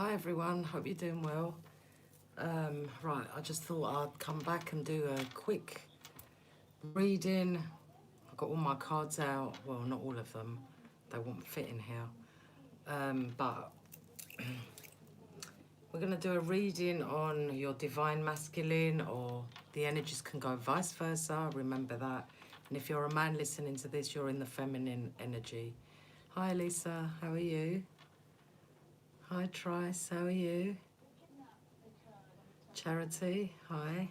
Hi everyone, hope you're doing well. Right, I just thought I'd come back and do a quick reading. I've got all my cards out, well not all of them, they won't fit in here. But we're going to do a reading on your divine masculine, or the energies can go vice versa, remember that. And if you're a man listening to this, you're in the feminine energy. Hi Lisa, how are you? Hi Trice, how are you? Charity, hi.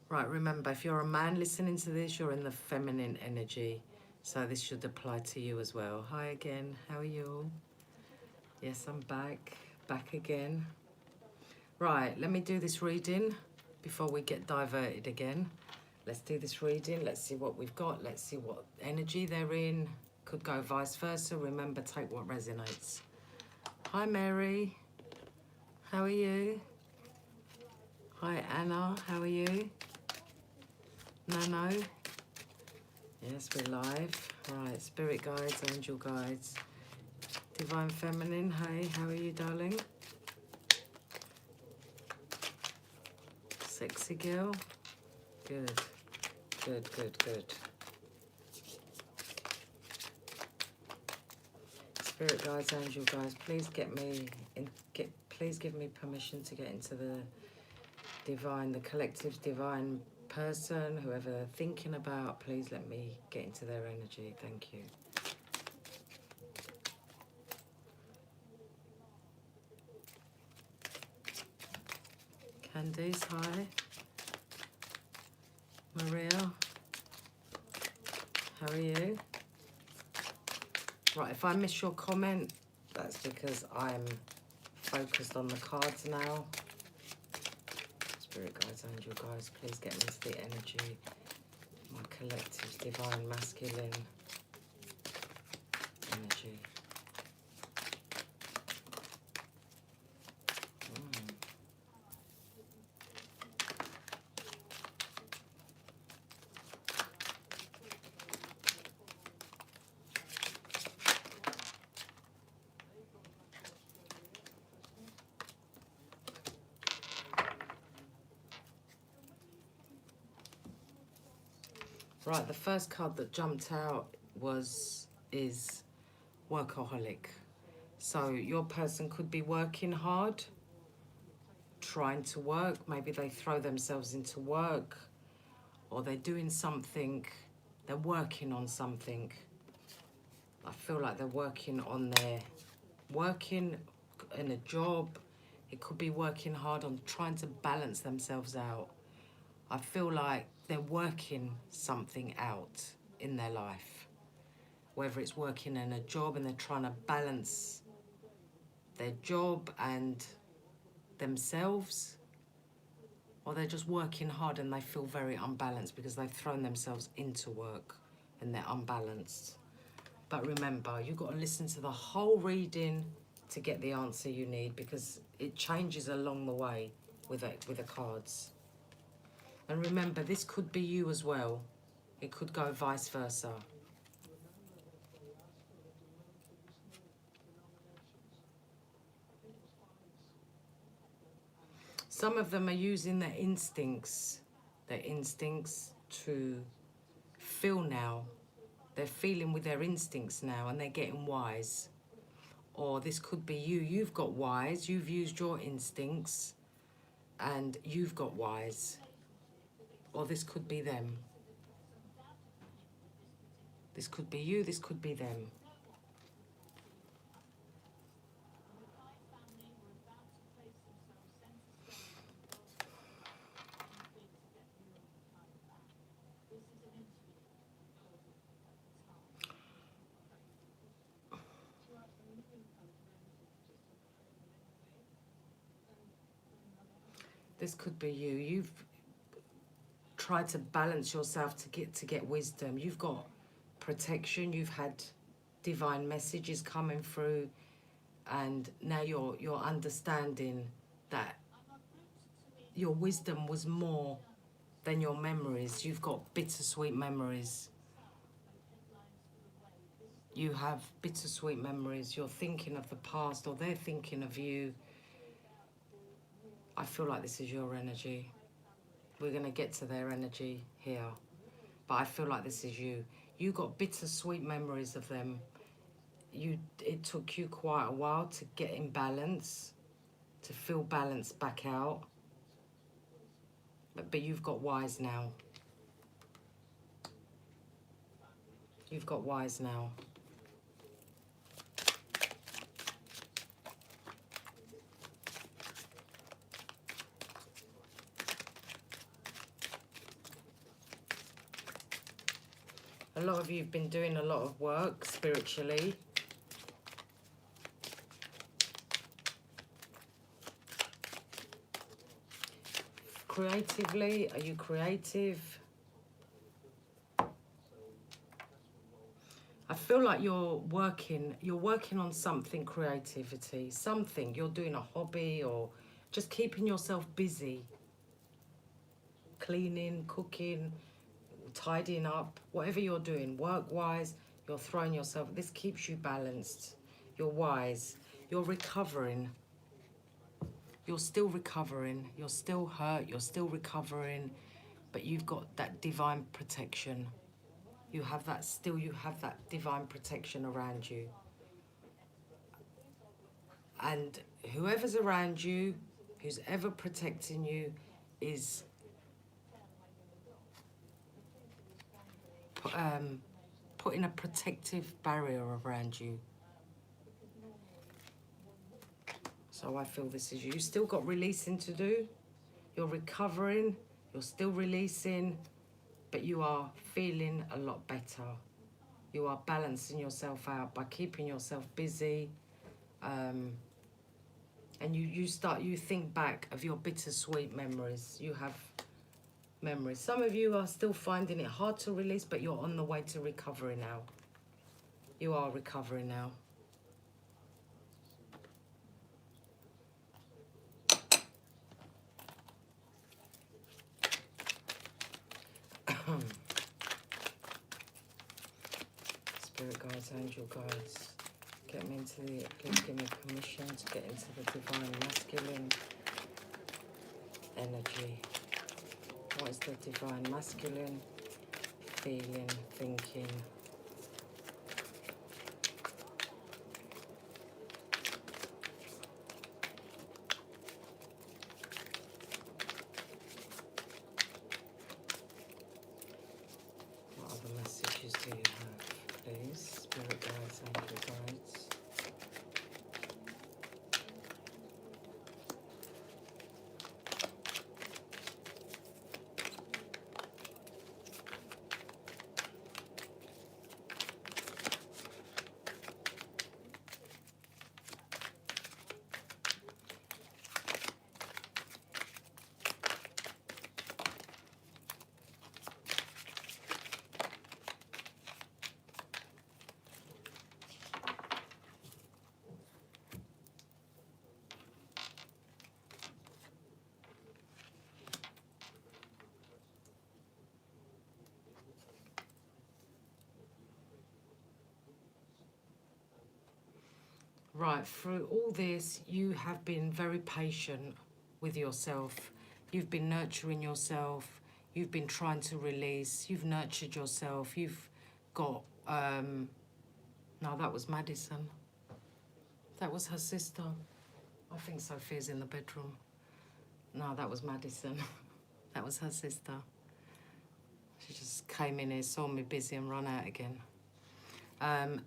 Right, remember, if you're a man listening to this, you're in the feminine energy. So this should apply to you as well. Hi again, how are you all? Yes, I'm back again. Right, let me do this reading before we get diverted again. Let's do this reading. Let's see what we've got. Let's see what energy they're in. Could go vice versa. Remember, take what resonates. Hi, Mary. How are you? Hi, Anna. How are you? Nano. Yes, we're live. Right, spirit guides, angel guides. Divine feminine, hey, how are you, darling? Sexy girl. Good, good. Spirit guides, angel guides, please please give me permission to get into the divine, the collective divine person, whoever they're thinking about, please let me get into their energy. Thank you. Candice, hi. Maria, how are you? Right, if I miss your comment, that's because I'm focused on the cards now. Spirit guides, angel guides, please get me into the energy. My collective divine masculine energy. Right, the first card that jumped out is workaholic. So your person could be working hard, trying to work. Maybe they throw themselves into work, or they're doing something, they're working on something. I feel like they're working in a job. It could be working hard on trying to balance themselves out. I feel like they're working something out in their life. Whether it's working in a job and they're trying to balance their job and themselves, or they're just working hard and they feel very unbalanced because they've thrown themselves into work and they're unbalanced. But remember, you've got to listen to the whole reading to get the answer you need, because it changes along the way with the cards. And remember, this could be you as well. It could go vice versa. Some of them are using their instincts to feel now. They're feeling with their instincts now and they're getting wise. Or this could be you. You've got wise. You've used your instincts and you've got wise. Or this could be them. This could be you. This could be them. This could be you. You've tried to balance yourself to get wisdom. You've got protection. You've had divine messages coming through, and now you're understanding that your wisdom was more than your memories. You've got bittersweet memories You have bittersweet memories. You're thinking of the past, or they're thinking of you. I feel like this is your energy. We're going to get to their energy here. But I feel like this is you. You got bittersweet memories of them. It took you quite a while to get in balance, to feel balance back out. But you've got wise now. You've got wise now. A lot of you have been doing a lot of work spiritually. Creatively, are you creative? I feel like you're working on something, creativity, something. You're doing a hobby or just keeping yourself busy. Cleaning, cooking, tidying up, whatever you're doing, work-wise, you're throwing yourself. This keeps you balanced. You're wise. You're recovering. You're still recovering. You're still hurt. You're still recovering. But you've got that divine protection. You have that still. You have that divine protection around you. And whoever's around you, who's ever protecting you, is putting a protective barrier around you. So I feel this is you. You've still got releasing to do. You're recovering. You're still releasing. But you are feeling a lot better. You are balancing yourself out by keeping yourself busy. And you think back of your bittersweet memories. You have memories. Some of you are still finding it hard to release, but you're on the way to recovery now. You are recovering now. Spirit guides, angel guides, get me into the, please give me permission to get into the divine masculine energy. What is the divine masculine? Feeling, thinking. What other messages do you have, please? Spirit guides, angel guides. Right, through all this, you have been very patient with yourself. You've been nurturing yourself. You've been trying to release. You've nurtured yourself. You've got, no, that was Madison. That was her sister. I think Sophia's in the bedroom. No, that was Madison. That was her sister. She just came in here, saw me busy and ran out again.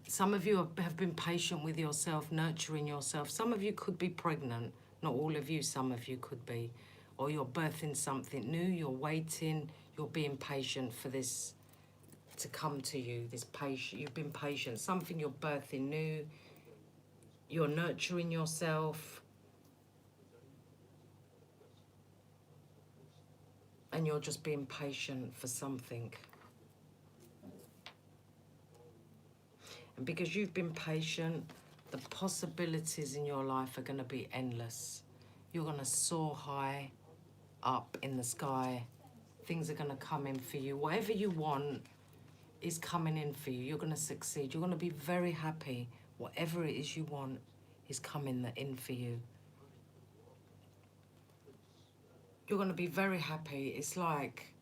Some of you have been patient with yourself, nurturing yourself. Some of you could be pregnant. Not all of you, some of you could be. Or you're birthing something new, you're waiting, you're being patient for this to come to you. This patient, you've been patient. Something you're birthing new, you're nurturing yourself. And you're just being patient for something. And because you've been patient, the possibilities in your life are going to be endless. You're going to soar high up in the sky. Things are going to come in for you. Whatever you want, is coming in for you. You're going to succeed. You're going to be very happy. Whatever it is you want is coming in for you. You're going to be very happy. It's like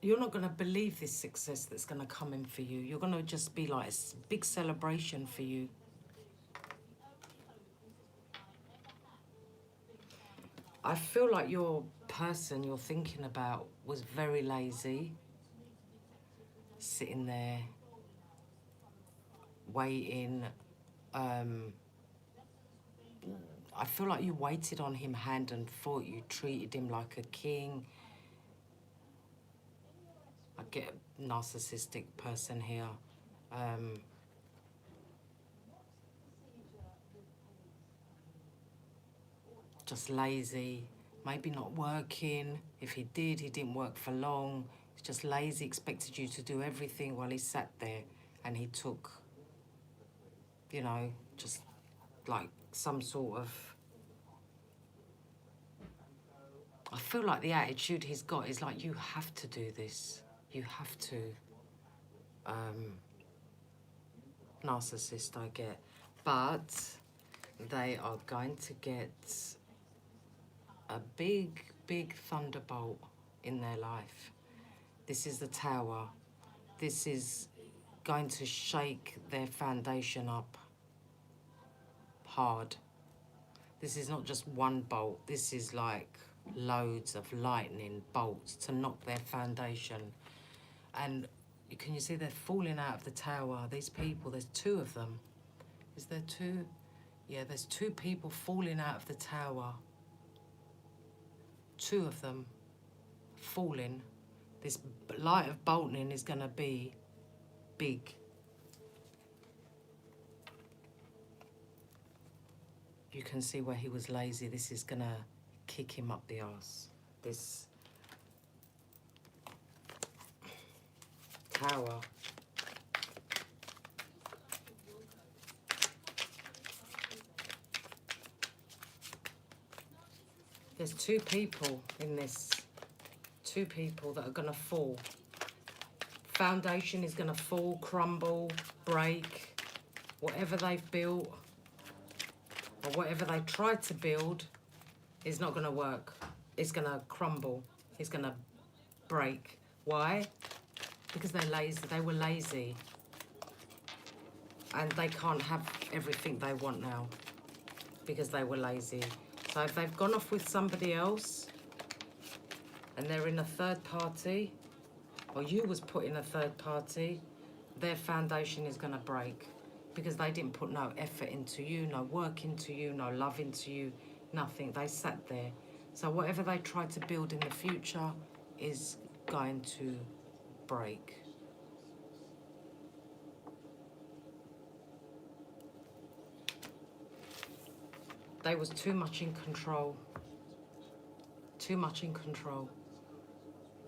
you're not going to believe this success that's going to come in for you. You're going to just be like, it's a big celebration for you. I feel like your person you're thinking about was very lazy, sitting there, waiting. I feel like you waited on him hand and foot. You treated him like a king. I get a narcissistic person here. Just lazy, maybe not working. If he did, he didn't work for long. He's just lazy, expected you to do everything while he sat there, and he took, you know, just like some sort of... I feel like the attitude he's got is like, you have to do this. You have to. Narcissist, I get. But they are going to get a big, big thunderbolt in their life. This is the Tower. This is going to shake their foundation up hard. This is not just one bolt. This is like loads of lightning bolts to knock their foundation. And can you see they're falling out of the Tower? These people, there's two of them. Is there two? Yeah, there's two people falling out of the Tower. Two of them falling. This light of bolting is going to be big. You can see where he was lazy. This is going to kick him up the arse. This Tower. There's two people in this. Two people that are going to fall. Foundation is going to fall, crumble, break. Whatever they've built or whatever they tried to build is not going to work. It's going to crumble. It's going to break. Why? Because they're lazy. They were lazy. And they can't have everything they want now because they were lazy. So if they've gone off with somebody else and they're in a third party, or you was put in a third party, their foundation is going to break because they didn't put no effort into you, no work into you, no love into you, nothing. They sat there. So whatever they try to build in the future is going to break. They was too much in control. Too much in control.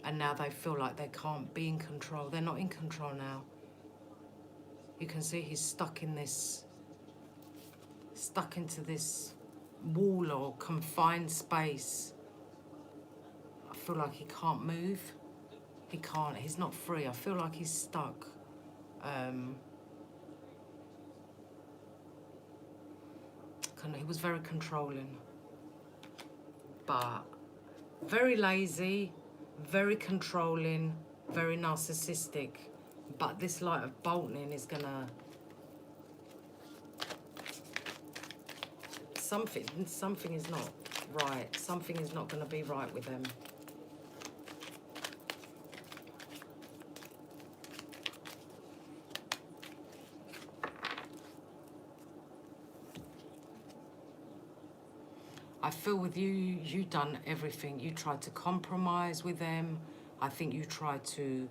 And now they feel like they can't be in control. They're not in control now. You can see he's stuck in this, stuck into this wall or confined space. I feel like he can't move. He can't, he's not free. I feel like he's stuck. He was very controlling. But very lazy, very controlling, very narcissistic. But this light of bolting is gonna... Something is not right. Something is not gonna be right with them. I feel with you, you done everything. You tried to compromise with them. I think you tried to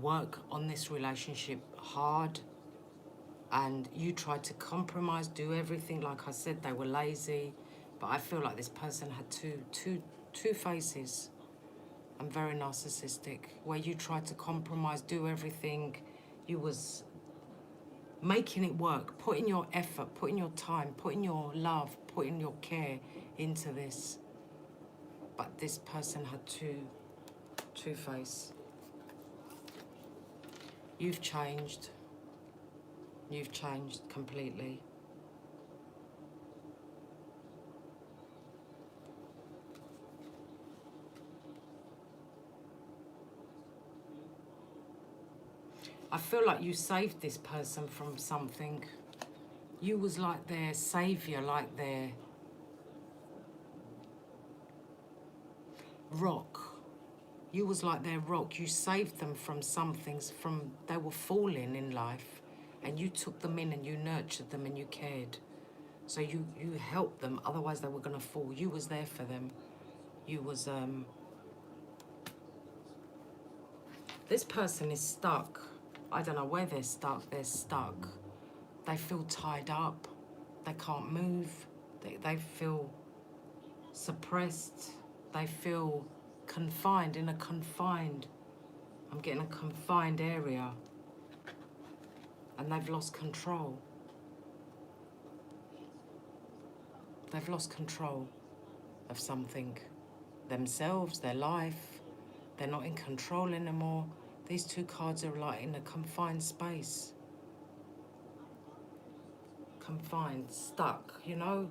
work on this relationship hard. And you tried to compromise, do everything. Like I said, they were lazy. But I feel like this person had two faces and very narcissistic. Where you tried to compromise, do everything. You was making it work, putting your effort, putting your time, putting your love, putting your care into this. But this person had two face. You've changed. You've changed completely. I feel like you saved this person from something. You was like their saviour, like their rock. You was like their rock. You saved them from some things, from they were falling in life. And you took them in and you nurtured them and you cared. So you helped them, otherwise they were going to fall. You was there for them. You was, this person is stuck. I don't know where they're stuck. They're stuck. They feel tied up. They can't move. They feel suppressed. They feel confined, in a confined, I'm getting a confined area. And they've lost control. They've lost control of something. Themselves, their life. They're not in control anymore. These two cards are like in a confined space. Confined, stuck, you know?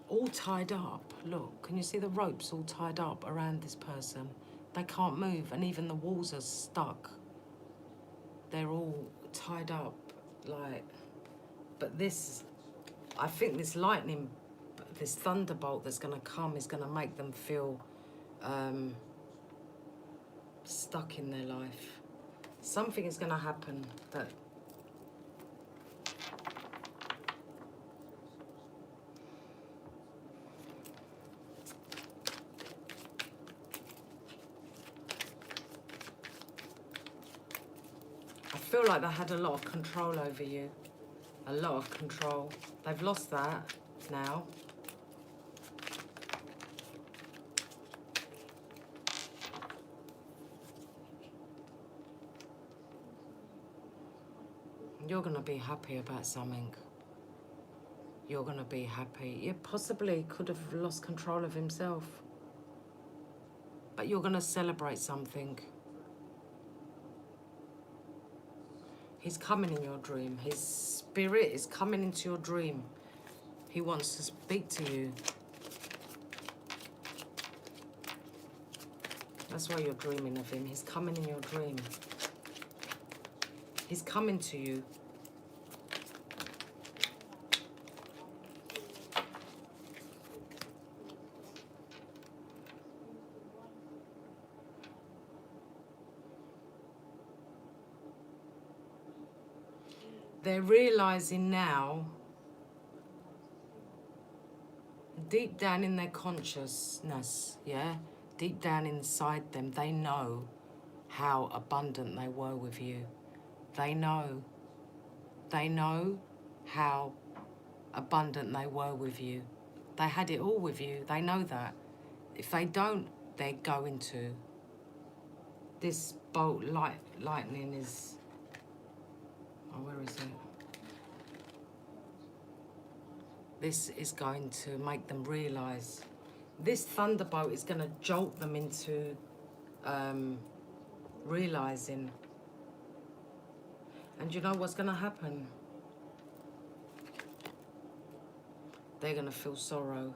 All tied up. Look, can you see the ropes all tied up around this person? They can't move, and even the walls are stuck. They're all tied up, like... But this, I think this lightning, this thunderbolt that's going to come is going to make them feel stuck in their life. Something is going to happen that... I feel like they had a lot of control over you. A lot of control. They've lost that now. You're going to be happy about something. You're going to be happy. You possibly could have lost control of himself. But you're going to celebrate something. He's coming in your dream. His spirit is coming into your dream. He wants to speak to you. That's why you're dreaming of him. He's coming in your dream. He's coming to you. They're realizing now, deep down in their consciousness, yeah, deep down inside them, they know how abundant they were with you. They know how abundant they were with you. They had it all with you. They know that. If they don't, they're going to. This bolt lightning is... Oh, where is it? This is going to make them realise. This thunderbolt is going to jolt them into realising. And you know what's going to happen? They're going to feel sorrow.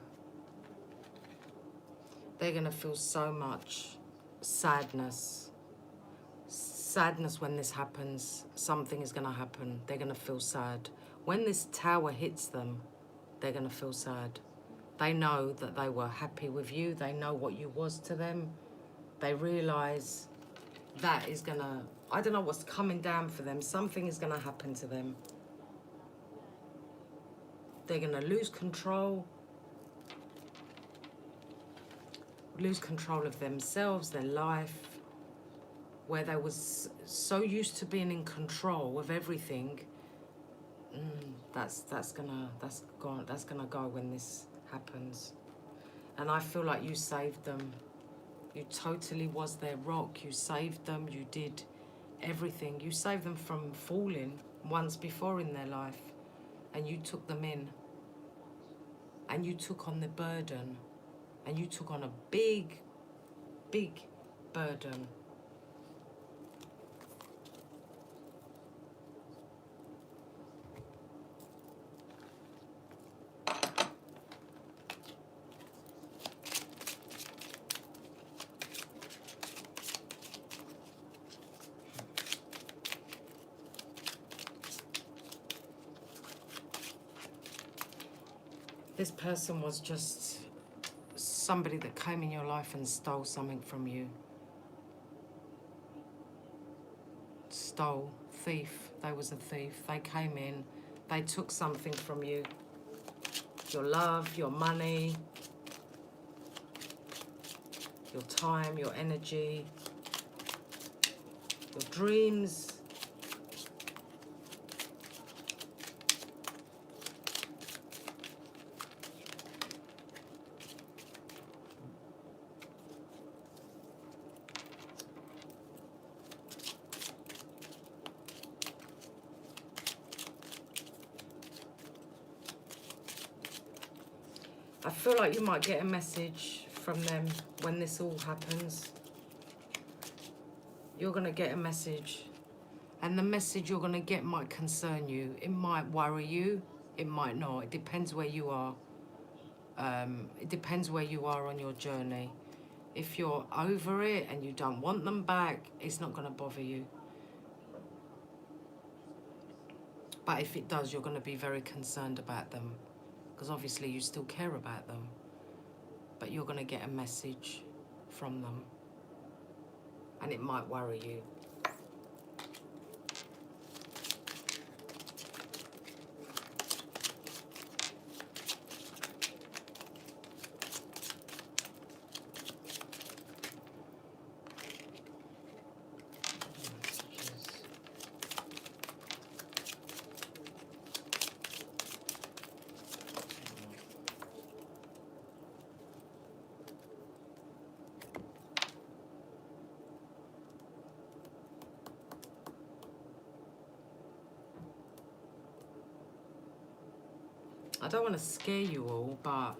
They're going to feel so much sadness. Sadness when this happens. Something is going to happen. They're going to feel sad. When this tower hits them, they're going to feel sad. They know that they were happy with you. They know what you was to them. They realise that is going to... I don't know what's coming down for them. Something is going to happen to them. They're going to lose control. Lose control of themselves, their life. Where they was so used to being in control of everything. That's gonna go when this happens. And I feel like you saved them. You totally was their rock. You saved them. You did everything. You saved them from falling once before in their life. And you took them in. And you took on the burden. And you took on a big, big burden. This person was just somebody that came in your life and stole something from you. Stole, thief. They was a thief. They came in, they took something from you. Your love, your money, your time, your energy, your dreams. I feel like you might get a message from them when this all happens. You're going to get a message. And the message you're going to get might concern you. It might worry you. It might not. It depends where you are. It depends where you are on your journey. If you're over it and you don't want them back, it's not going to bother you. But if it does, you're going to be very concerned about them. Because obviously you still care about them. But you're going to get a message from them. And it might worry you. I don't want to scare you all, but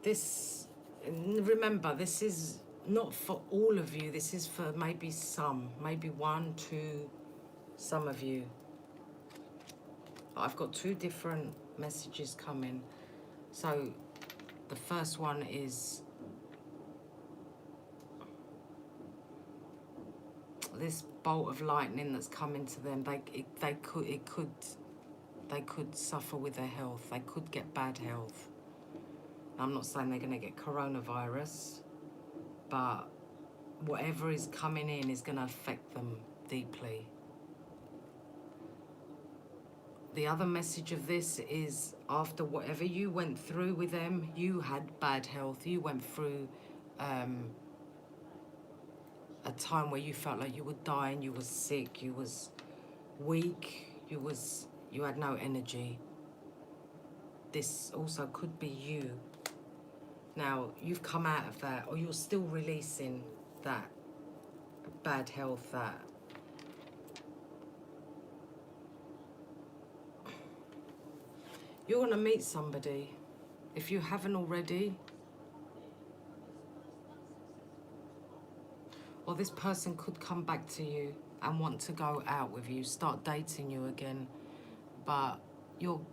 this, remember, this is not for all of you. This is for maybe some, maybe 1, 2, some of you. I've got 2 different messages coming. So the first one is this bolt of lightning that's coming to them. They could suffer with their health. They could get bad health. I'm not saying they're going to get coronavirus, but whatever is coming in is going to affect them deeply. The other message of this is after whatever you went through with them, you had bad health. You went through a time where you felt like you were dying, you were sick, you was weak, you had no energy. This also could be you. Now, you've come out of that, or you're still releasing that bad health, that you're going to meet somebody. If you haven't already, or this person could come back to you and want to go out with you, start dating you again. But you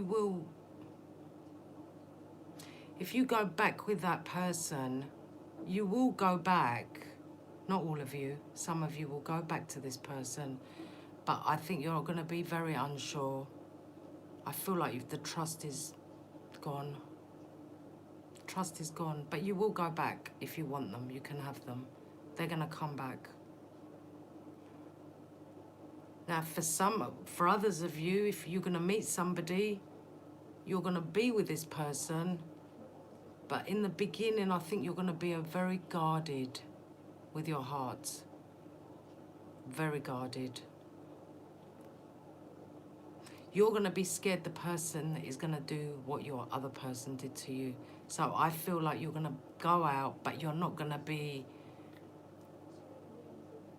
will, if you go back with that person, you will go back. Not all of you, some of you will go back to this person, but I think you're going to be very unsure. I feel like the trust is gone. Trust is gone, but you will go back if you want them. You can have them. They're going to come back. Now, for others of you, if you're going to meet somebody, you're going to be with this person, but in the beginning, I think you're going to be very guarded with your heart. Very guarded. You're going to be scared the person is going to do what your other person did to you. So I feel like you're going to go out, but you're not going to be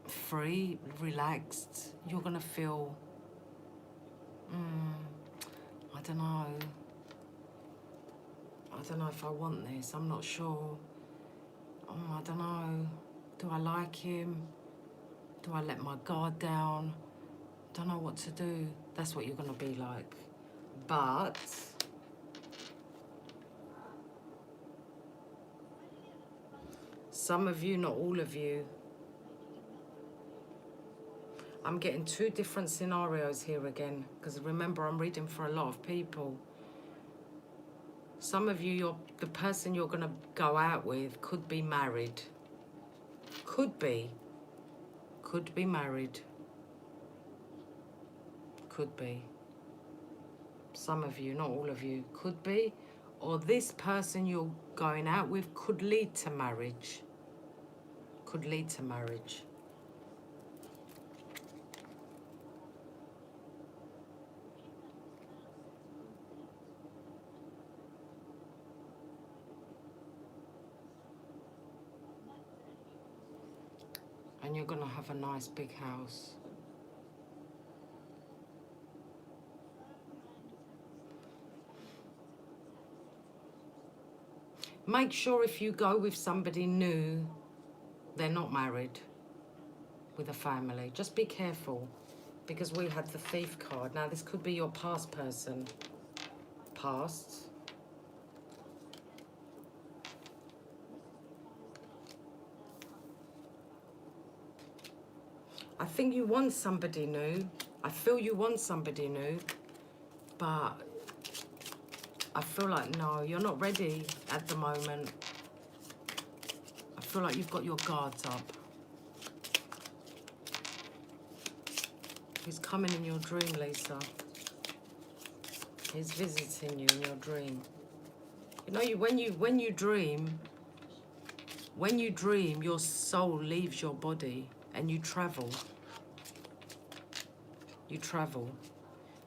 free, relaxed. You're going to feel, I don't know. I don't know if I want this. I'm not sure. I don't know. Do I like him? Do I let my guard down? Don't know what to do. That's what you're going to be like. But some of you, not all of you. I'm getting two different scenarios here again, because remember, I'm reading for a lot of people. Some of you, the person you're going to go out with could be married. Could be married. Could be. Some of you, not all of you, could be. Or this person you're going out with could lead to marriage. Could lead to marriage. And you're going to have a nice big house. Make sure if you go with somebody new, they're not married with a family. Just be careful, because we had the thief card. Now, this could be your past person. Past. I think you want somebody new. I feel you want somebody new, but I feel like, no, you're not ready at the moment. I feel like you've got your guards up. He's coming in your dream, Lisa. He's visiting you in your dream. You know, when you dream, your soul leaves your body and you travel. You travel.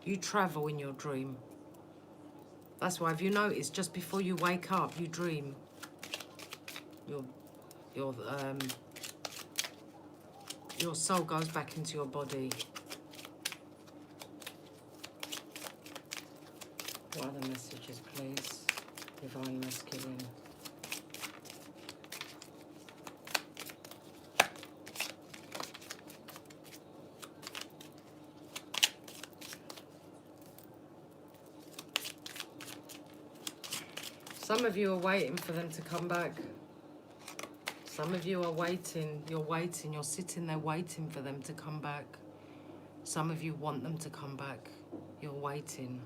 You travel in your dream. That's why, if you notice, just before you wake up, you dream. Your soul goes back into your body. What other messages, please? Divine Masculine. Some of you are waiting for them to come back. Some of you are waiting. You're waiting. You're sitting there waiting for them to come back. Some of you want them to come back. You're waiting.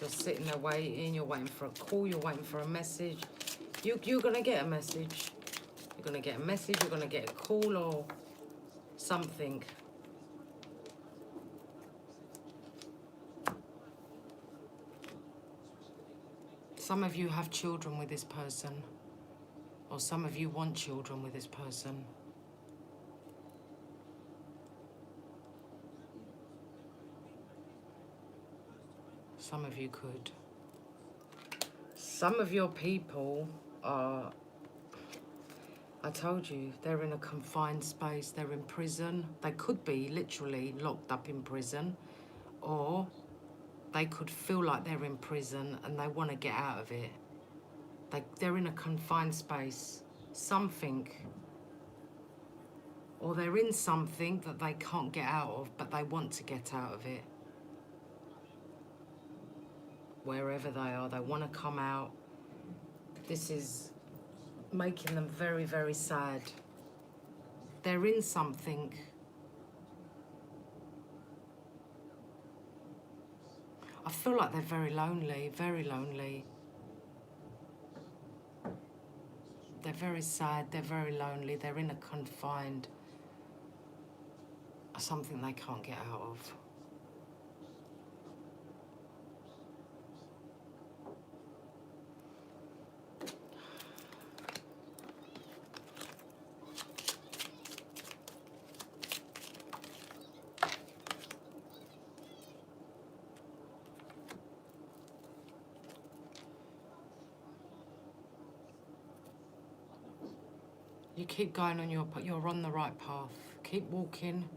You're sitting there waiting. You're waiting for a call. You're waiting for a message. You're going to get a message. You're going to get a message. You're going to get a call or something. Some of you have children with this person, or some of you want children with this person. Some of you could. Some of your people are, I told you, they're in a confined space. They're in prison. They could be literally locked up in prison, or they could feel like they're in prison and they want to get out of it. They're in a confined space. Something. Or they're in something that they can't get out of, but they want to get out of it. Wherever they are, they want to come out. This is making them very, very sad. They're in something. I feel like they're very lonely, very lonely. They're very sad, they're very lonely, they're in a confined, something they can't get out of. You keep going on you're on the right path. Keep walking,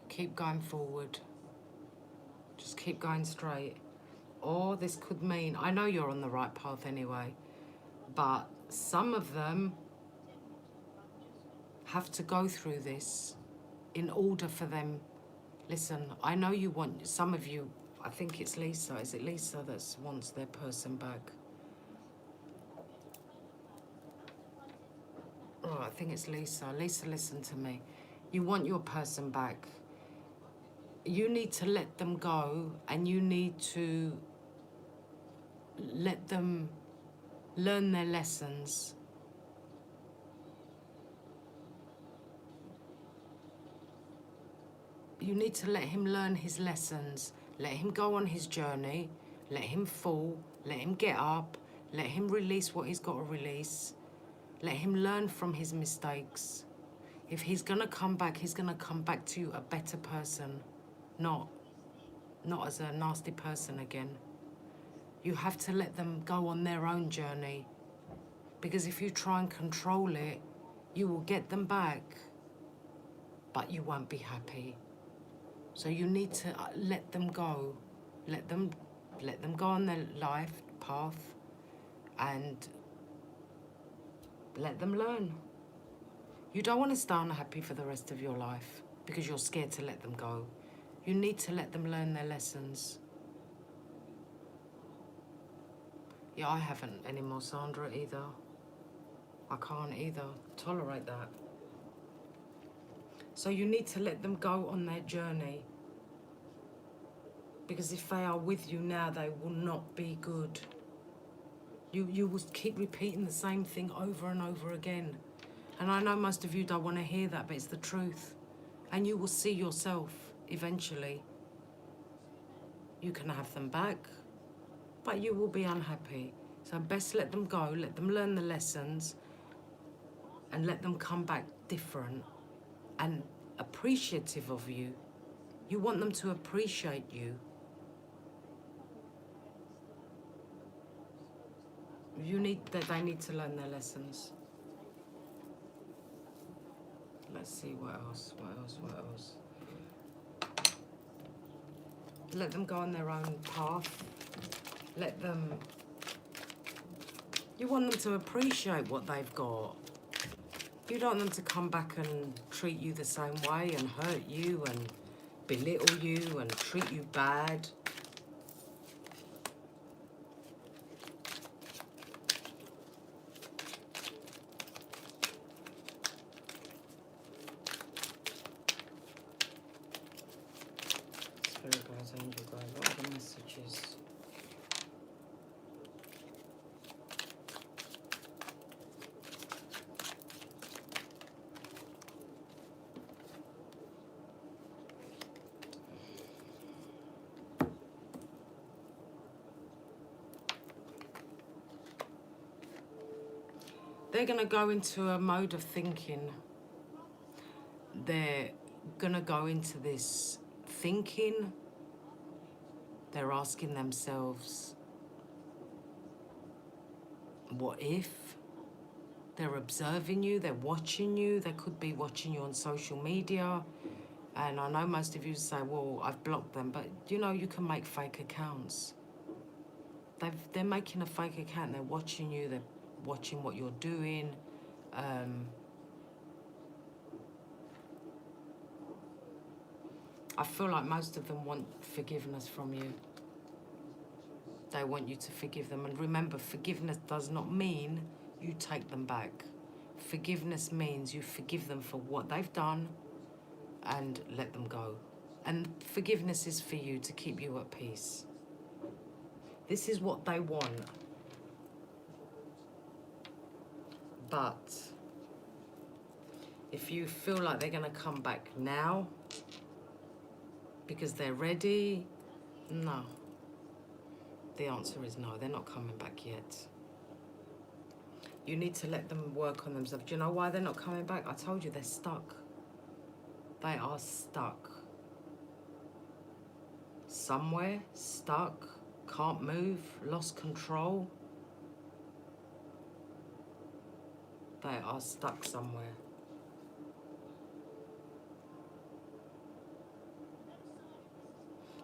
keep going forward. Just keep going straight. Or this could mean, I know you're on the right path anyway, but some of them have to go through this in order for them. Listen, I know you want, some of you, I think it's Lisa. Is it Lisa that wants their person back? I think it's Lisa. Lisa, listen to me. You want your person back. You need to let them go, and you need to let them learn their lessons. You need to let him learn his lessons. Let him go on his journey. Let him fall. Let him get up. Let him release what he's got to release. Let him learn from his mistakes. If he's going to come back, he's going to come back to you a better person, not as a nasty person again. You have to let them go on their own journey, because if you try and control it, you will get them back, but you won't be happy. So you need to let them go. Let them go on their life path and let them learn. You don't want to stay unhappy for the rest of your life because you're scared to let them go. You need to let them learn their lessons. Yeah, I haven't anymore, Sandra, either. I can't either tolerate that. So you need to let them go on their journey. Because if they are with you now, they will not be good. You will keep repeating the same thing over and over again. And I know most of you don't want to hear that, but it's the truth. And you will see yourself eventually. You can have them back, but you will be unhappy. So best let them go, let them learn the lessons, and let them come back different and appreciative of you. You want them to appreciate you. They need to learn their lessons. Let's see what else. Let them go on their own path. You want them to appreciate what they've got. You don't want them to come back and treat you the same way and hurt you and belittle you and treat you bad. Spirit guides, angel guides, what are the messages? They're going to go into a mode of thinking. They're going to go into this thinking. They're asking themselves, what if? They're observing you, they're watching you. They could be watching you on social media. And I know most of you say, well, I've blocked them. But, you know, you can make fake accounts. They're making a fake account. They're watching you. They're watching what you're doing. I feel like most of them want forgiveness from you. They want you to forgive them. And remember, forgiveness does not mean you take them back. Forgiveness means you forgive them for what they've done and let them go. And forgiveness is for you, to keep you at peace. This is what they want. But if you feel like they're going to come back now because they're ready, no. The answer is no, they're not coming back yet. You need to let them work on themselves. Do you know why they're not coming back? I told you, they're stuck. They are stuck. Somewhere, stuck, can't move, lost control. They are stuck somewhere.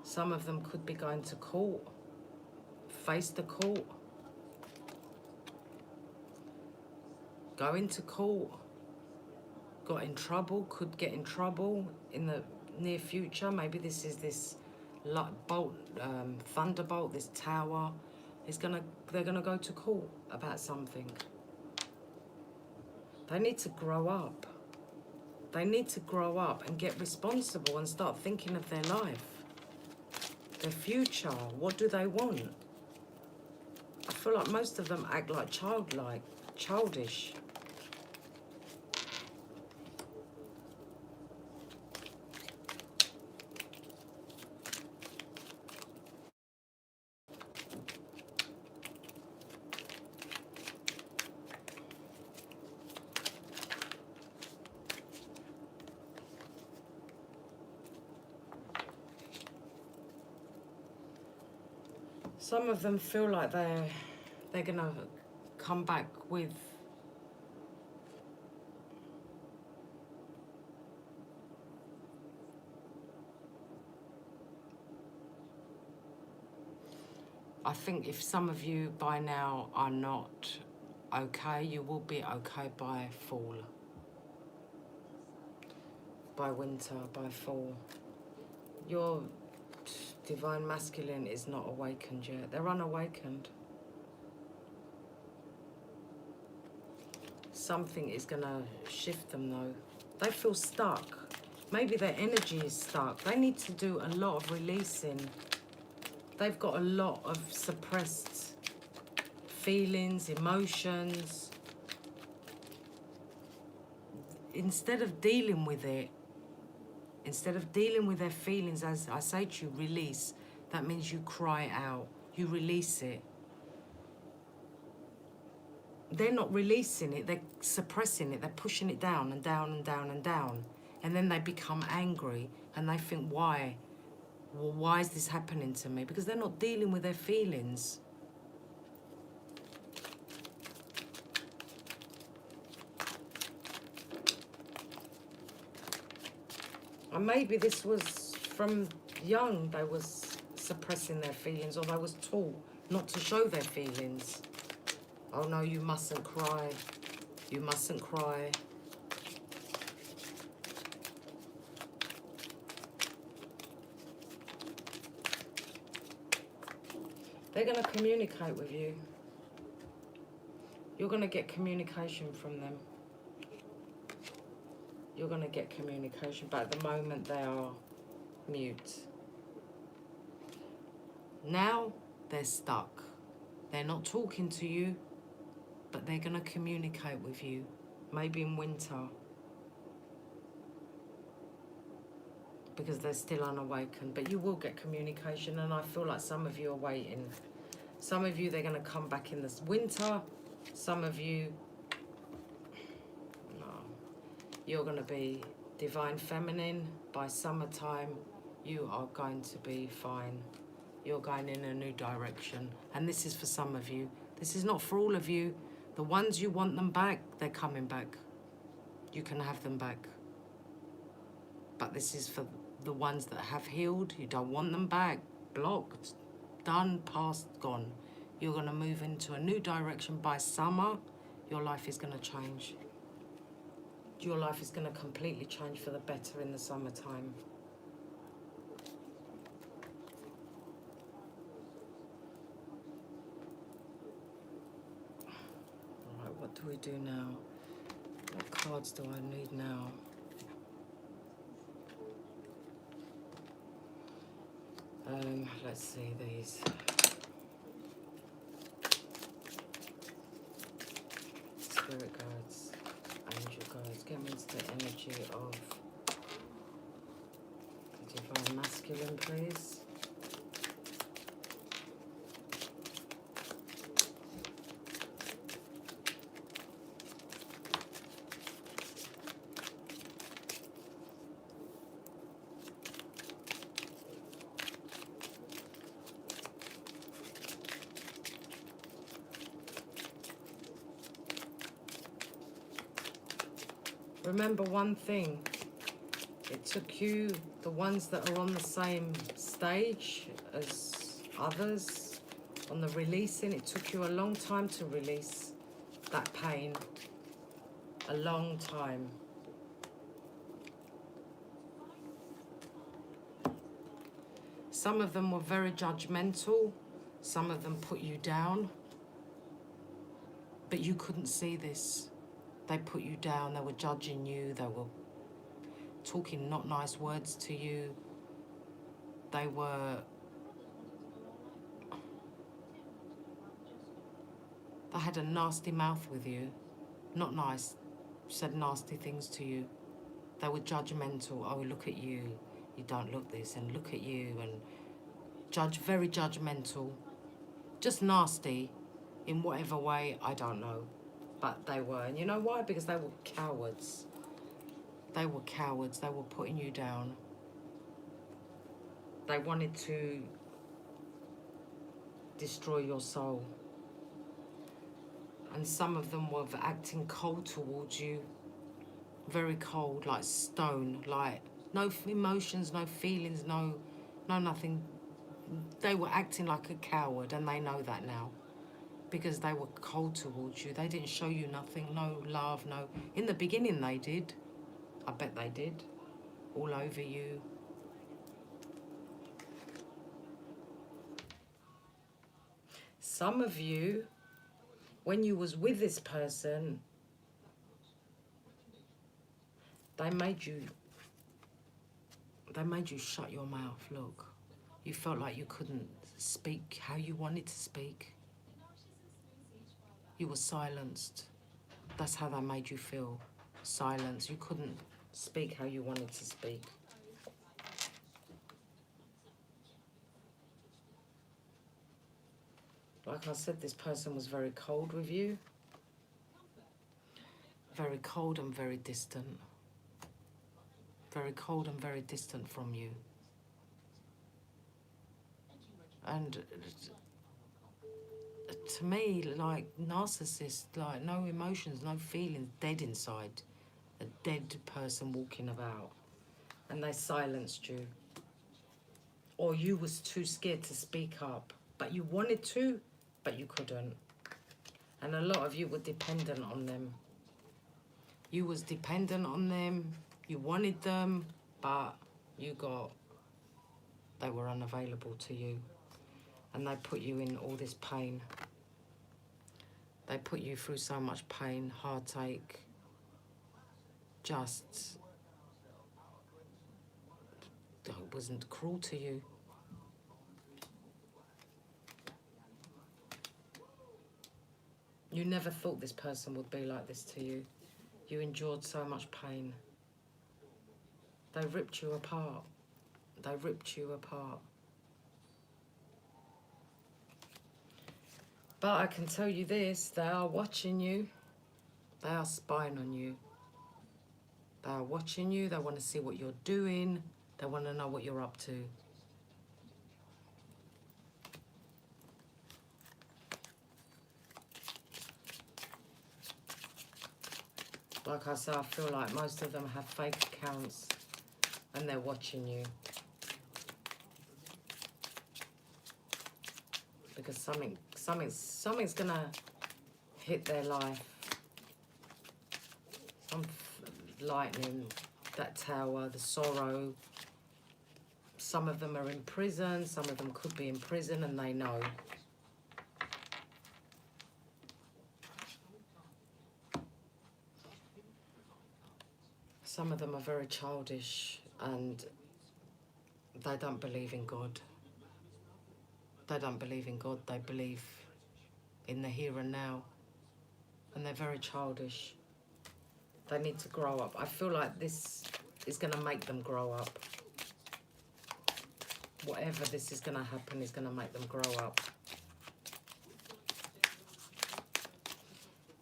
Some of them could be going to court, face the court, go into court, got in trouble, could get in trouble in the near future. Maybe this is this thunderbolt, this tower. They're gonna go to court about something. They need to grow up. They need to grow up and get responsible and start thinking of their life, their future. What do they want? I feel like most of them act like childish. Some of them feel like they're gonna come back with I think if some of you by now are not okay, you will be okay by fall. By winter, by fall. Your divine masculine is not awakened yet. They're unawakened. Something is gonna shift them though. They feel stuck. Maybe their energy is stuck. They need to do a lot of releasing. They've got a lot of suppressed feelings, emotions. Instead of dealing with it, instead of dealing with their feelings, as I say to you, release. That means you cry out, you release it. They're not releasing it, they're suppressing it, they're pushing it down and down and down and down. And then they become angry and they think, why? Well, why is this happening to me? Because they're not dealing with their feelings. And maybe this was from young, they was suppressing their feelings, or they was taught not to show their feelings. Oh no, you mustn't cry. You mustn't cry. They're going to communicate with you. You're going to get communication from them. You're going to get communication, but at the moment they are mute. Now they're stuck. They're not talking to you, but they're going to communicate with you, maybe in winter, because they're still unawakened. But you will get communication, and I feel like some of you are waiting. Some of you, they're going to come back in this winter. Some of you, no, you're going to be divine feminine. By summertime, you are going to be fine. You're going in a new direction. And this is for some of you. This is not for all of you. The ones you want them back, they're coming back. You can have them back. But this is for the ones that have healed. You don't want them back. Blocked. Done. Past. Gone. You're going to move into a new direction. By summer, your life is going to change. Your life is going to completely change for the better in the summertime. Alright, what do we do now? What cards do I need now? Let's see these. Spirit guides, angel guides, get me into the energy of the divine masculine, please. Remember one thing, it took you, the ones that are on the same stage as others, on the releasing, it took you a long time to release that pain. A long time. Some of them were very judgmental, some of them put you down, but you couldn't see this. They put you down, they were judging you, they were talking not nice words to you. They had a nasty mouth with you. Not nice, said nasty things to you. They were judgmental. Oh, look at you, you don't look this, and look at you, and very judgmental. Just nasty in whatever way, I don't know. But they were. And you know why? Because they were cowards. They were cowards. They were putting you down. They wanted to destroy your soul. And some of them were acting cold towards you. Very cold, like stone, like no emotions, no feelings, no nothing. They were acting like a coward, and they know that now. Because they were cold towards you. They didn't show you nothing, no love, no. In the beginning they did. I bet they did. All over you. Some of you, when you was with this person, they made you shut your mouth, look. You felt like you couldn't speak how you wanted to speak. You were silenced. That's how they made you feel. Silence. You couldn't speak how you wanted to speak. Like I said, this person was very cold with you. Very cold and very distant. Very cold and very distant from you. And to me, like narcissist, like no emotions, no feelings, dead inside. A dead person walking about. And they silenced you. Or you was too scared to speak up. But you wanted to, but you couldn't. And a lot of you were dependent on them. You was dependent on them. You wanted them, but they were unavailable to you. And they put you in all this pain. They put you through so much pain, heartache. Just, it wasn't cruel to you. You never thought this person would be like this to you. You endured so much pain. They ripped you apart. They ripped you apart. But I can tell you this, they are watching you. They are spying on you. They are watching you. They want to see what you're doing. They want to know what you're up to. Like I said, I feel like most of them have fake accounts and they're watching you. Because something's gonna hit their life. Some lightning, that tower, the sorrow. Some of them are in prison, some of them could be in prison and they know. Some of them are very childish and they don't believe in God. They don't believe in God, they believe in the here and now. And they're very childish. They need to grow up. I feel like this is going to make them grow up. Whatever this is going to happen is going to make them grow up.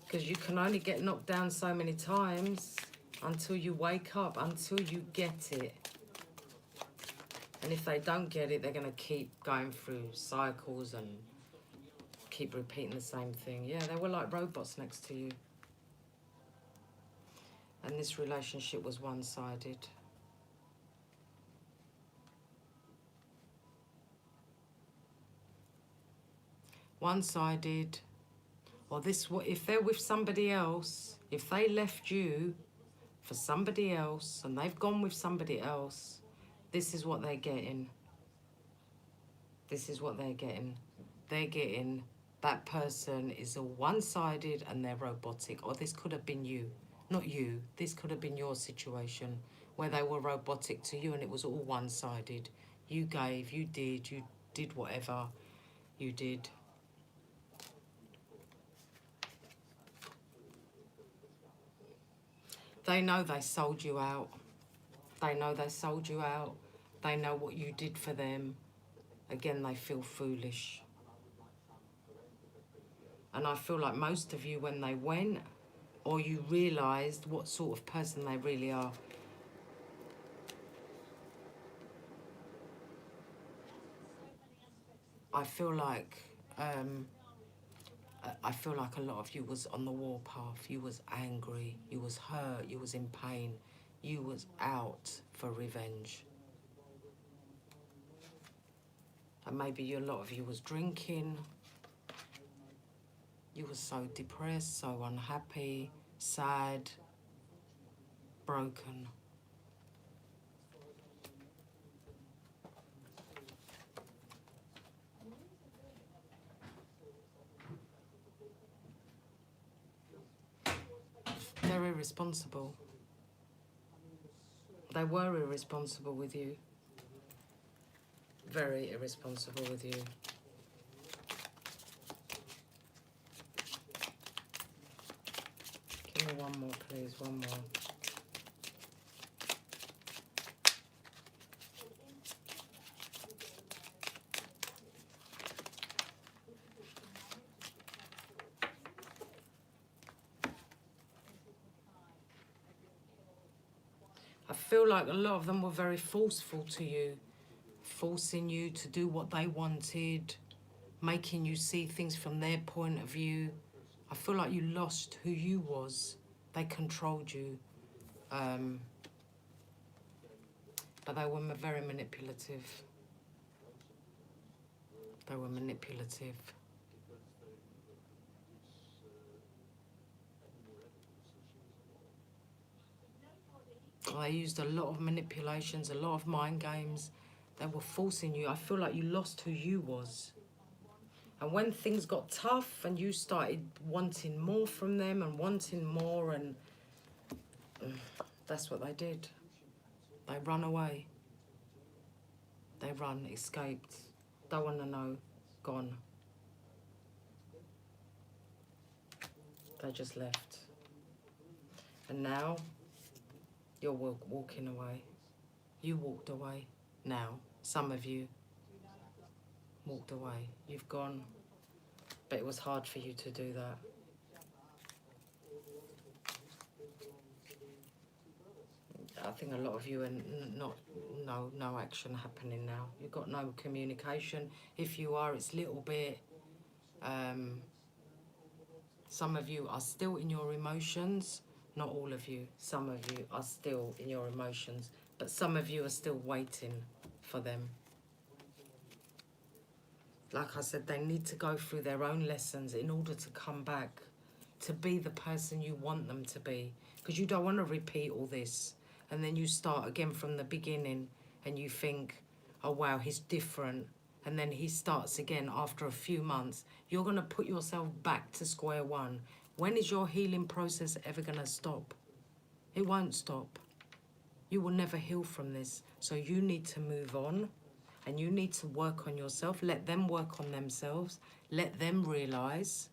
Because you can only get knocked down so many times until you wake up, until you get it. And if they don't get it, they're going to keep going through cycles and keep repeating the same thing. Yeah, they were like robots next to you. And this relationship was one-sided. One-sided. Or if they're with somebody else, if they left you for somebody else and they've gone with somebody else, this is what they're getting. This is what they're getting. They're getting That person is all one-sided and they're robotic. Or this could have been you. Not you. This could have been your situation where they were robotic to you and it was all one-sided. You gave, you did whatever you did. They know they sold you out. They know they sold you out. They know what you did for them. Again, they feel foolish. And I feel like most of you, when they went, or you realised what sort of person they really are, I feel like I feel like a lot of you was on the warpath. You was angry. You was hurt. You was in pain. You was out for revenge. And maybe a lot of you was drinking. You was so depressed, so unhappy, sad, broken. They're irresponsible. They were irresponsible with you. Very irresponsible with you. Give me one more, please. One more. I feel like a lot of them were very forceful to you, forcing you to do what they wanted, making you see things from their point of view. I feel like you lost who you was. They controlled you. But they were very manipulative. They were manipulative. They used a lot of manipulations, a lot of mind games. They were forcing you. I feel like you lost who you was. And when things got tough and you started wanting more from them and wanting more, and that's what they did. They run away. They run, escaped. Don't want to know. Gone. They just left. And now you're walking away. You walked away now. Some of you walked away. You've gone. But it was hard for you to do that. I think a lot of you are no action happening now. You've got no communication. If you are, it's little bit. Some of you are still in your emotions. Not all of you. Some of you are still in your emotions. But some of you are still waiting for them. Like I said, they need to go through their own lessons in order to come back to be the person you want them to be. Because you don't want to repeat all this. And then you start again from the beginning and you think, oh, wow, he's different. And then he starts again after a few months. You're going to put yourself back to square one. When is your healing process ever going to stop? It won't stop. You will never heal from this. So you need to move on and you need to work on yourself. Let them work on themselves. Let them realise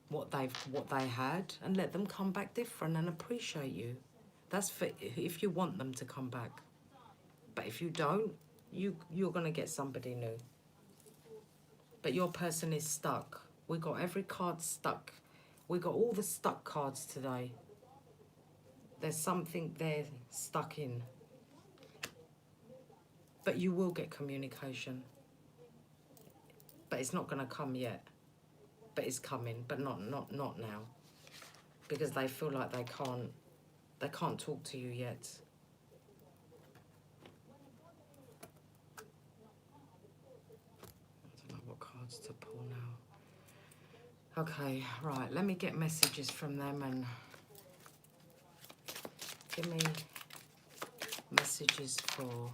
what they had and let them come back different and appreciate you. That's for if you want them to come back. But if you don't, you're going to get somebody new. But your person is stuck. We got every card stuck. We got all the stuck cards today. There's something they're stuck in. But you will get communication. But it's not going to come yet. But it's coming, but not now. Because they feel like they can't talk to you yet. I don't know what cards to pull now. Okay, right, let me get messages from them and give me messages for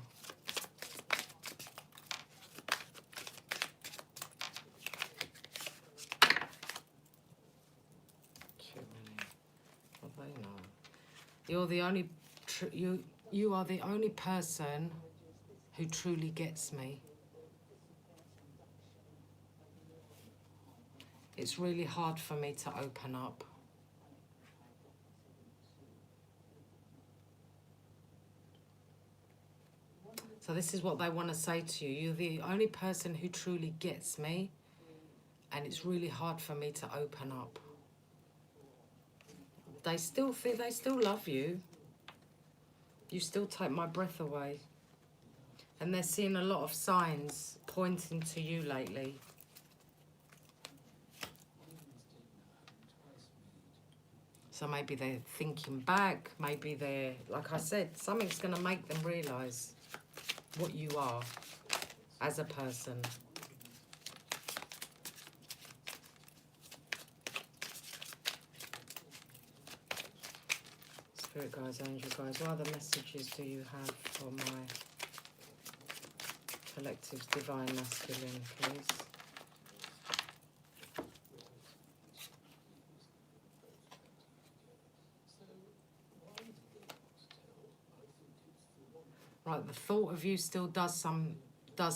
you know, you're the only, you are the only person who truly gets me. It's really hard for me to open up. So this is what they want to say to you. You're the only person who truly gets me, and it's really hard for me to open up. They still love you. You still take my breath away. And they're seeing a lot of signs pointing to you lately. So maybe they're thinking back, maybe they're, like I said, something's going to make them realise what you are as a person. Spirit guides, angel guides, what other messages do you have for my collective's divine masculine, please? Right, the thought of you still does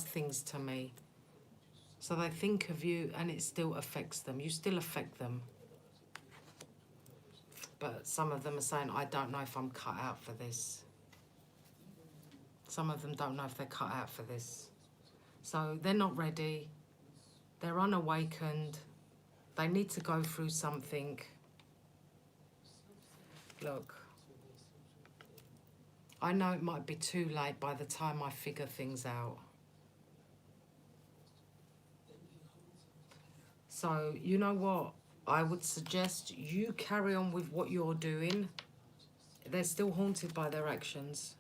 things to me. So they think of you and it still affects them. You still affect them. But some of them are saying, I don't know if I'm cut out for this. Some of them don't know if they're cut out for this. So they're not ready. They're unawakened. They need to go through something. Look, I know it might be too late by the time I figure things out. So, you know what? I would suggest you carry on with what you're doing. They're still haunted by their actions.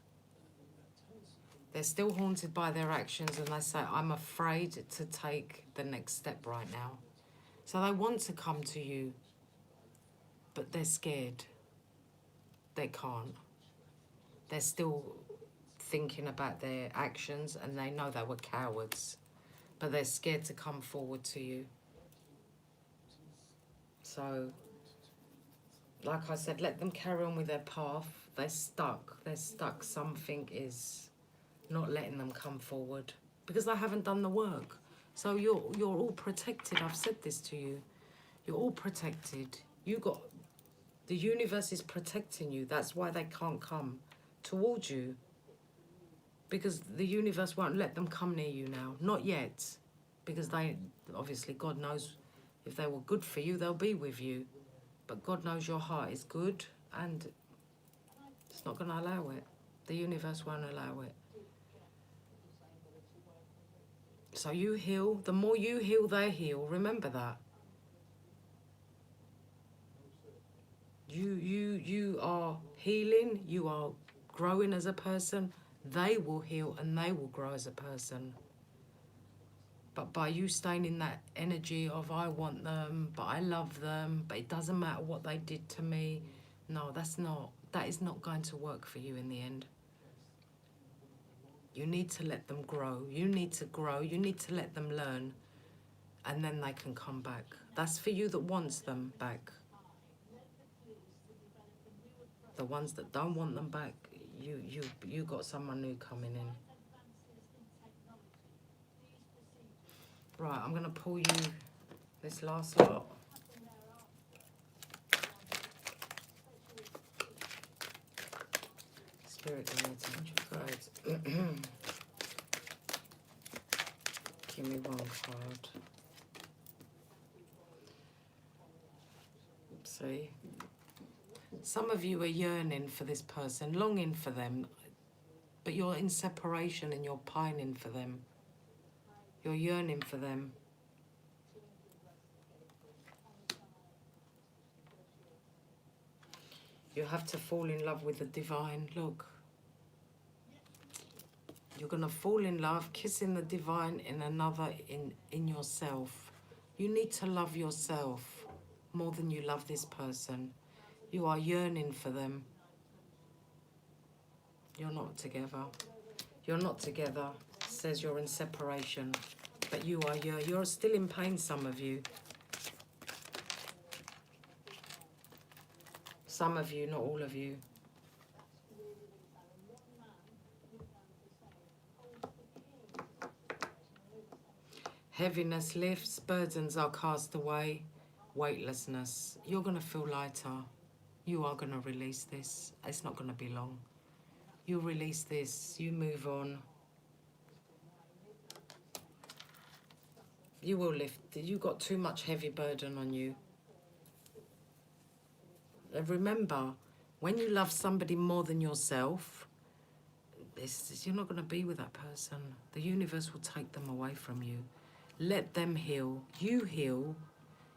They're still haunted by their actions, and they say, I'm afraid to take the next step right now. So they want to come to you, but they're scared. They can't. They're still thinking about their actions, and they know they were cowards, but they're scared to come forward to you. So, like I said, let them carry on with their path. They're stuck. They're stuck. Something is not letting them come forward because they haven't done the work. So you're all protected. I've said this to you. You're all protected. The universe is protecting you. That's why they can't come towards you, because the universe won't let them come near you now. Not yet, because they obviously, God knows, if they were good for you, they'll be with you. But God knows your heart is good, and it's not going to allow it. The universe won't allow it. So you heal. The more you heal, they heal. Remember that. You are healing. You are growing as a person. They will heal and they will grow as a person. But by you staying in that energy of I want them, but I love them, but it doesn't matter what they did to me. No, that is not going to work for you in the end. You need to let them grow. You need to grow. You need to let them learn. And then they can come back. That's for you that wants them back. The ones that don't want them back, you got someone new coming in. Right, I'm going to pull you this last lot. Spirit guides, angel guides. Give me one card. See? Some of you are yearning for this person, longing for them, but you're in separation and you're pining for them. You're yearning for them. You have to fall in love with the divine. Look. You're going to fall in love, kissing the divine in yourself. You need to love yourself more than you love this person. You are yearning for them. You're not together. You're not together. It says you're in separation. But you're still in pain, some of you. Some of you, not all of you. Heaviness lifts, burdens are cast away, weightlessness. You're going to feel lighter. You are going to release this. It's not going to be long. You release this, you move on. You will lift. You got too much heavy burden on you. And remember, when you love somebody more than yourself, you're not going to be with that person. The universe will take them away from you. Let them heal. You heal.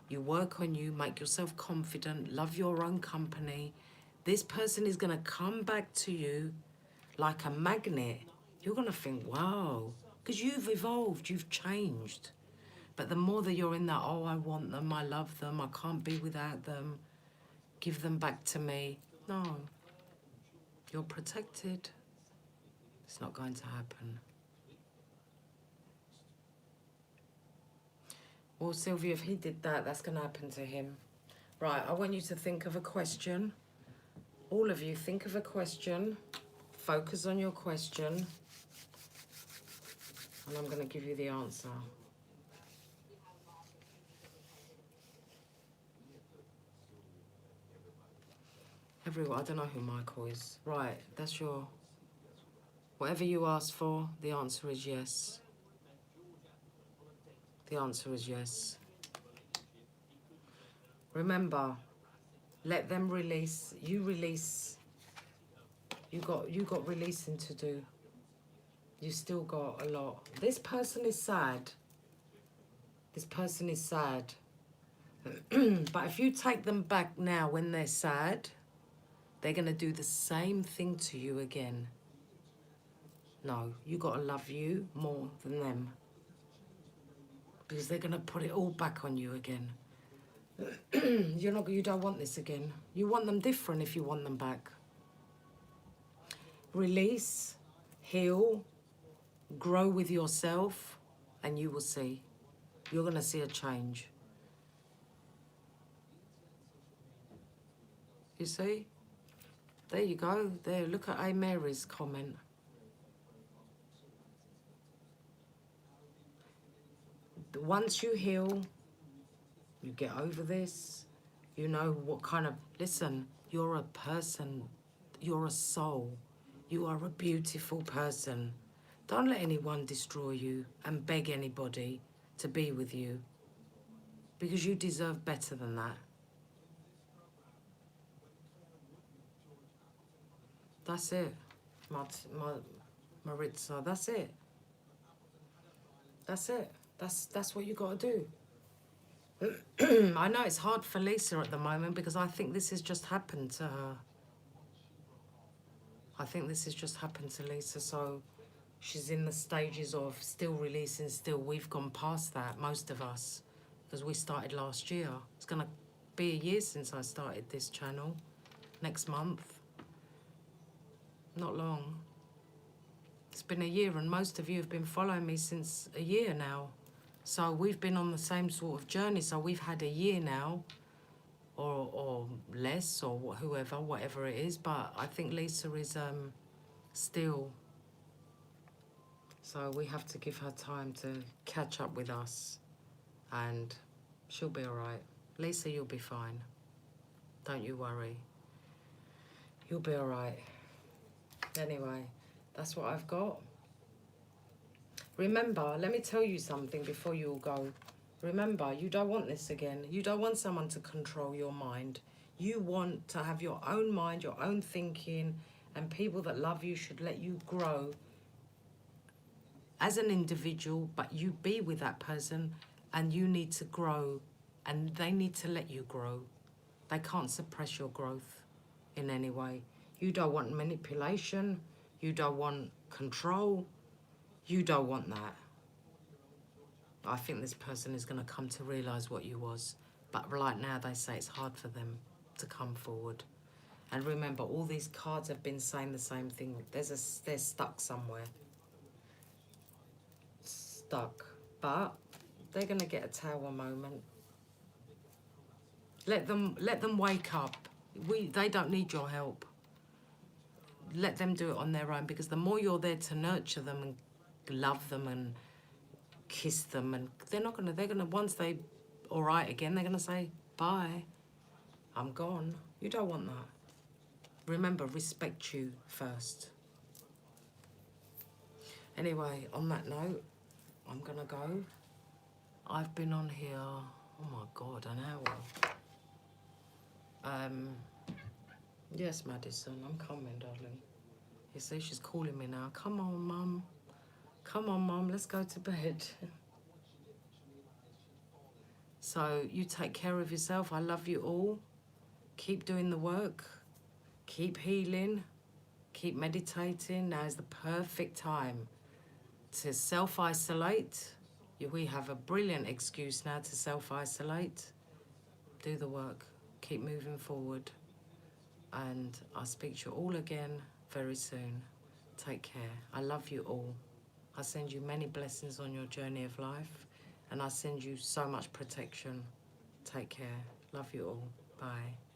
You work on you. Make yourself confident. Love your own company. This person is going to come back to you like a magnet. You're going to think, wow, because you've evolved. You've changed. But the more that you're in that, oh, I want them, I love them, I can't be without them, give them back to me. No, you're protected. It's not going to happen. Well, Sylvia, if he did that, that's going to happen to him. Right, I want you to think of a question. All of you, think of a question. Focus on your question. And I'm going to give you the answer. Everyone, I don't know who Michael is. Right, that's your... Whatever you ask for, the answer is yes. The answer is yes. Remember, let them release. You release. You got releasing to do. You still got a lot. This person is sad. This person is sad. But if you take them back now when they're sad, they're going to do the same thing to you again. No, you got to love you more than them. Because they're going to put it all back on you again. You don't want this again. You want them different if you want them back. Release, heal, grow with yourself, and you will see. You're going to see a change. You see? There you go. There, look at A. Mary's comment. Once you heal, you get over this, you know what kind of... Listen, you're a person. You're a soul. You are a beautiful person. Don't let anyone destroy you and beg anybody to be with you. Because you deserve better than that. That's it, Maritza. That's it. That's it. That's what you got to do. I know it's hard for Lisa at the moment because I think this has just happened to her. I think this has just happened to Lisa, so she's in the stages of still releasing, still. We've gone past that, most of us, because we started last year. It's going to be a year since I started this channel, next month. Not long. It's been a year, and most of you have been following me since a year now. So we've been on the same sort of journey. So we've had a year now, or less, or whatever it is. But I think Lisa is still. So we have to give her time to catch up with us, and she'll be all right. Lisa, you'll be fine. Don't you worry. You'll be all right. Anyway, that's what I've got. Remember, let me tell you something before you all go. Remember, you don't want this again. You don't want someone to control your mind. You want to have your own mind, your own thinking, and people that love you should let you grow as an individual, but you be with that person and you need to grow and they need to let you grow. They can't suppress your growth in any way. You don't want manipulation. You don't want control. You don't want that. I think this person is going to come to realise what you was. But right now they say it's hard for them to come forward. And remember, all these cards have been saying the same thing. They're stuck somewhere. Stuck. But they're going to get a tower moment. Let them wake up. They don't need your help. Let them do it on their own, because the more you're there to nurture them and love them and kiss them, and they're gonna once they all right again, they're gonna say bye, I'm gone. You don't want that. Remember, respect you first. Anyway, on that note, I'm gonna go. I've been on here, oh my God, an hour. Yes, Madison, I'm coming, darling. You see, she's calling me now. Come on, Mum. Come on, Mum, let's go to bed. So you take care of yourself. I love you all. Keep doing the work. Keep healing. Keep meditating. Now is the perfect time to self-isolate. We have a brilliant excuse now to self-isolate. Do the work. Keep moving forward. And I'll speak to you all again very soon. Take care. I love you all. I send you many blessings on your journey of life. And I send you so much protection. Take care. Love you all. Bye.